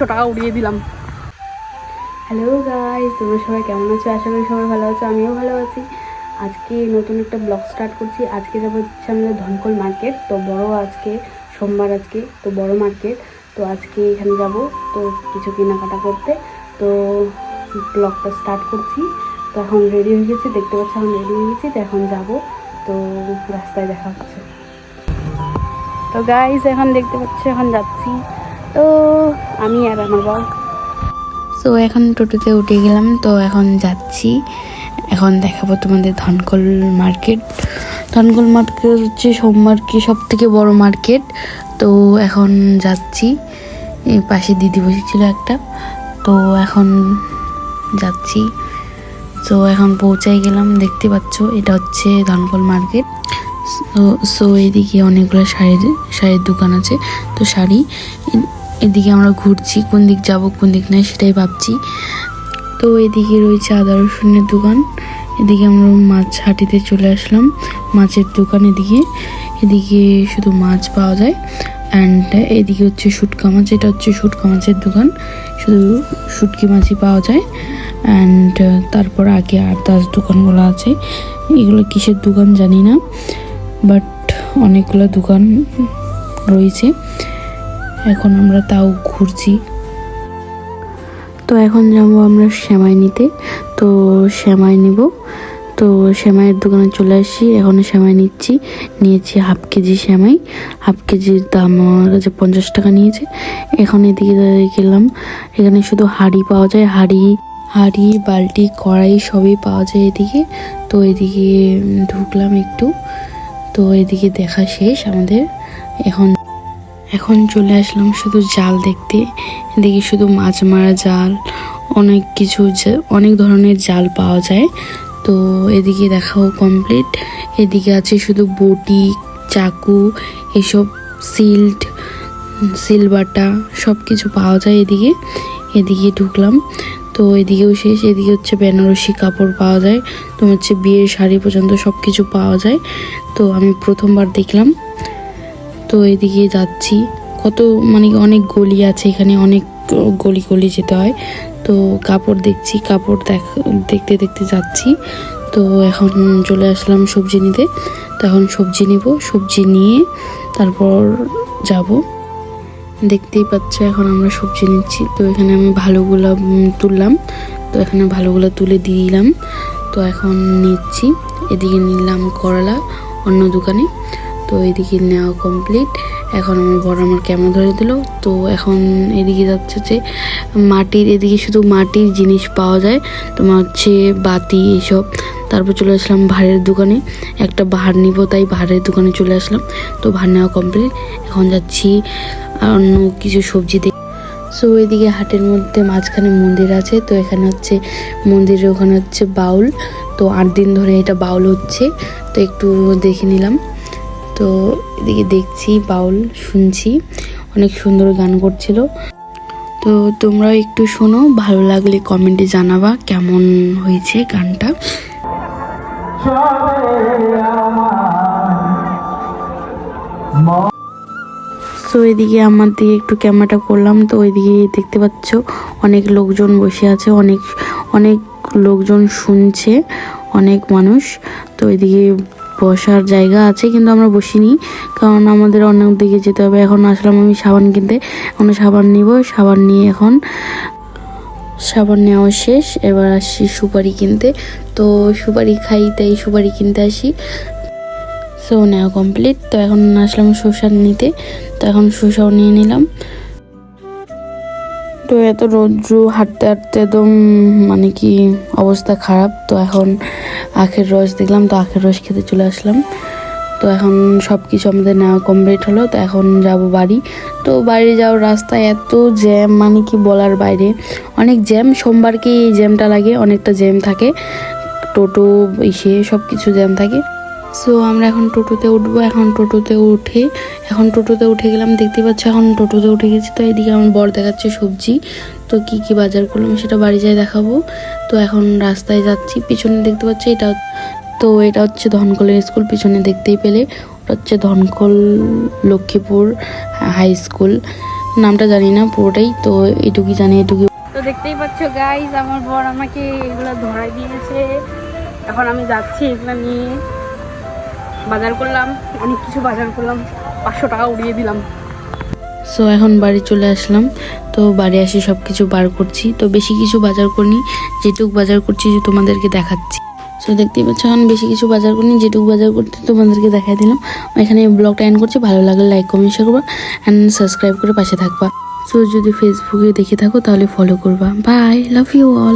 টাকা উড়িয়ে দিলাম। হ্যালো গাইস, তোমরা সবাই কেমন আছো? আশা করি সবাই ভালো আছো, আমিও ভালো আছি। আজকে নতুন একটা ব্লগ স্টার্ট করছি। আজকে যাবো হচ্ছে আমাদের ধনকল মার্কেট। তো বড় আজকে সোমবার, আজকে তো বড় মার্কেট। তো আজকে এখানে যাব, তো কিছু কেনাকাটা করতে। তো ব্লগটা স্টার্ট করছি। তো এখন রেডি হয়ে গেছি, দেখতে পাচ্ছি এখন রেডি হয়ে গেছি। তো এখন যাব, তো রাস্তায় দেখা হচ্ছে। তো গাইস এখন দেখতে পাচ্ছি এখন যাচ্ছি, তো আমি আর আমার বর। সো এখন টোটোতে উঠে গেলাম, তো এখন যাচ্ছি। এখন দেখাবো তোমাদের ধনকল মার্কেট। ধনকল মার্কেট হচ্ছে সোমবার কি সব থেকে বড় মার্কেট। তো এখন যাচ্ছি, পাশে দিদি বসেছিল একটা, তো এখন যাচ্ছি। তো এখন পৌঁছাই গেলাম, দেখতে পাচ্ছ এটা হচ্ছে ধনকল মার্কেট। সো এইদিকে অনেকগুলো শাড়ির দোকান আছে। তো শাড়ি, এদিকে আমরা ঘুরছি, কোন দিক যাব কোন দিক নাই সেটাই ভাবছি। তো এদিকে রয়েছে আদা রসুনের দোকান। এদিকে আমরা মাছ হাটিতে চলে আসলাম, মাছের দোকান। এদিকে শুধু মাছ পাওয়া যায়। অ্যান্ড এদিকে হচ্ছে শুটকা মাছ, এটা হচ্ছে শুটকা মাছের দোকান, শুধু শুটকি মাছই পাওয়া যায়। অ্যান্ড তারপর আগে আদার্স দোকানগুলো আছে, এগুলো কিসের দোকান জানি না, বাট অনেকগুলো দোকান রয়েছে। এখন আমরা তাও ঘুরছি। তো এখন যাবো আমরা সেমাই নিতে, তো সেমাই নিব। তো সেমাইয়ের দোকানে চলে আসি, এখন সেমাই নিয়েছি হাফ কেজি সেমাই। হাফ কেজির দাম আমার কাছে 50 টাকা নিয়েছে। এখন এদিকে গেলাম, এখানে শুধু হাঁড়ি পাওয়া যায়, হাঁড়ি বালতি কড়াই সবই পাওয়া যায় এদিকে। তো এদিকে ঢুকলাম একটু, তো এদিকে দেখা শেষ আমাদের। এখন চলে আসলাম শুধু জাল দেখতে। এদিকে শুধু মাছ মারা জাল, অনেক ধরনের জাল পাওয়া যায়। তো এদিকে দেখাও কমপ্লিট। এদিকে আছে শুধু বটি, চাকু, এসব সিলবাটা সব কিছু পাওয়া যায় এদিকে ঢুকলাম। তো এদিকেও শেষ। এদিকে হচ্ছে বেনারসি কাপড় পাওয়া যায়, তোমার হচ্ছে বিয়ের শাড়ি পর্যন্ত সব কিছু পাওয়া যায়। তো আমি প্রথমবার দেখলাম। তো এদিকে যাচ্ছি, অনেক গলি আছে এখানে, অনেক গলি যেতে হয়। তো কাপড় দেখছি, দেখতে দেখতে যাচ্ছি। তো এখন চলে আসলাম সবজি নিতে। তো এখন সবজি নিব, সবজি নিয়ে তারপর যাব। দেখতেই পাচ্ছ এখন আমরা সবজি নিচ্ছি। তো এখানে আমি ভালোগুলো তুললাম, তো এখানে ভালোগুলো তুলে দিয়ে দিলাম। তো এখন নিচ্ছি। এদিকে নিলাম করলা অন্য দোকানে। তো এদিকে নেওয়া কমপ্লিট। এখন আমার বড় আমার ক্যামেরা ধরে দিল। তো এখন এদিকে যাচ্ছে যে এদিকে শুধু মাটির জিনিস পাওয়া যায়, তোমার হচ্ছে বাতি এসব। তারপর চলে আসলাম ভাঁড়ের দোকানে, একটা ভাঁড় নিব, তাই ভাঁড়ের দোকানে চলে আসলাম। তো ভাঁড় নেওয়া কমপ্লিট। এখন যাচ্ছি অন্য কিছু সবজি দেখি। সো এদিকে হাটের মধ্যে মাঝখানে মন্দির আছে। তো এখানে হচ্ছে মন্দিরের ওখানে হচ্ছে বাউল। তো 8 দিন ধরে এটা বাউল হচ্ছে, তো একটু দেখে নিলাম। তো এদিকে দেখছি বাউল, শুনছি, অনেক সুন্দর গান করছিল। তো তোমরাও একটু শোনো, ভালো লাগলে কমেন্টে জানাবা কেমন হয়েছে গানটা। তো এদিকে আমার দিকে একটু ক্যামেরাটা করলাম। তো ওইদিকে দেখতে পাচ্ছ অনেক লোকজন বসে আছে, অনেক লোকজন শুনছে, অনেক মানুষ। তো এদিকে বসার জায়গা আছে, কিন্তু আমরা বসিনি, কারণ আমাদের অনেক দিকে যেতে হবে। এখন আসলাম আমি সাবান কিনতে, এখন সাবান নিব। সাবান নিয়ে এখন সাবান নেওয়া শেষ, এবার আসছি সুপারি কিনতে। তো সুপারি খাই, তাই সুপারি কিনতে আসি। সো নেওয়া কমপ্লিট। তো এখন আসলাম শসা নিতে, তো এখন শসাও নিয়ে নিলাম। তো এত রৌদ্র, হাঁটতে হাঁটতে একদম কি অবস্থা খারাপ। তো এখন আখের রস দেখলাম, তো আখের রস খেতে চলে আসলাম। তো এখন সব কিছু আমাদের নেওয়া কমপ্লিট হলো। তো এখন যাব বাড়ি। তো বাড়ি যাওয়ার রাস্তায় এত জ্যাম, কি বলার বাইরে, অনেক জ্যাম। সোমবারকে এই জ্যামটা লাগে, অনেকটা জ্যাম থাকে, টোটো সব কিছু জ্যাম থাকে। সো আমরা এখন টোটোতে উঠবো। এখন টোটোতে উঠে গেলাম, দেখতে পাচ্ছি এখন টোটোতে উঠে গেছি। তো এদিকে আমার বর দেখাচ্ছে সবজি। তো কি বাজার করলাম সেটা বাড়ি যাই দেখাবো। তো এখন রাস্তায় যাচ্ছি, পিছনে দেখতে পাচ্ছি এটা হচ্ছে ধনকলের স্কুল। পিছনে দেখতেই পেলে হচ্ছে ধনখোল লক্ষ্মীপুর হাই স্কুল, নামটা জানি না পুরোটাই, তো এটুকুই জানি। তো দেখতেই পাচ্ছ গাইজ, আমার বর আমাকে এগুলো ধরাই দিয়েছে। এখন আমি যাচ্ছি এগুলো নিয়ে। বাজার করলাম, অনেক কিছু বাজার করলাম, 500 টাকা উড়িয়ে দিলাম। সো এখন বাড়ি চলে আসলাম। তো বাড়ি এসে সব কিছু বার করছি। তো বেশি কিছু বাজার করিনি, যেটুকু বাজার করছি যে তোমাদেরকে দেখাচ্ছি। সো দেখতেই পাচ্ছ এখন বেশি কিছু বাজার করিনি, যেটুকু বাজার করতে তোমাদেরকে দেখাই দিলাম। এখানে ব্লগটা এন্ড করছি। ভালো লাগলে লাইক কমেন্ট শেয়ার করবা অ্যান্ড সাবস্ক্রাইব করে পাশে থাকবা। সো যদি ফেসবুকে দেখে থাকো তাহলে ফলো করবা। Bye, love you all.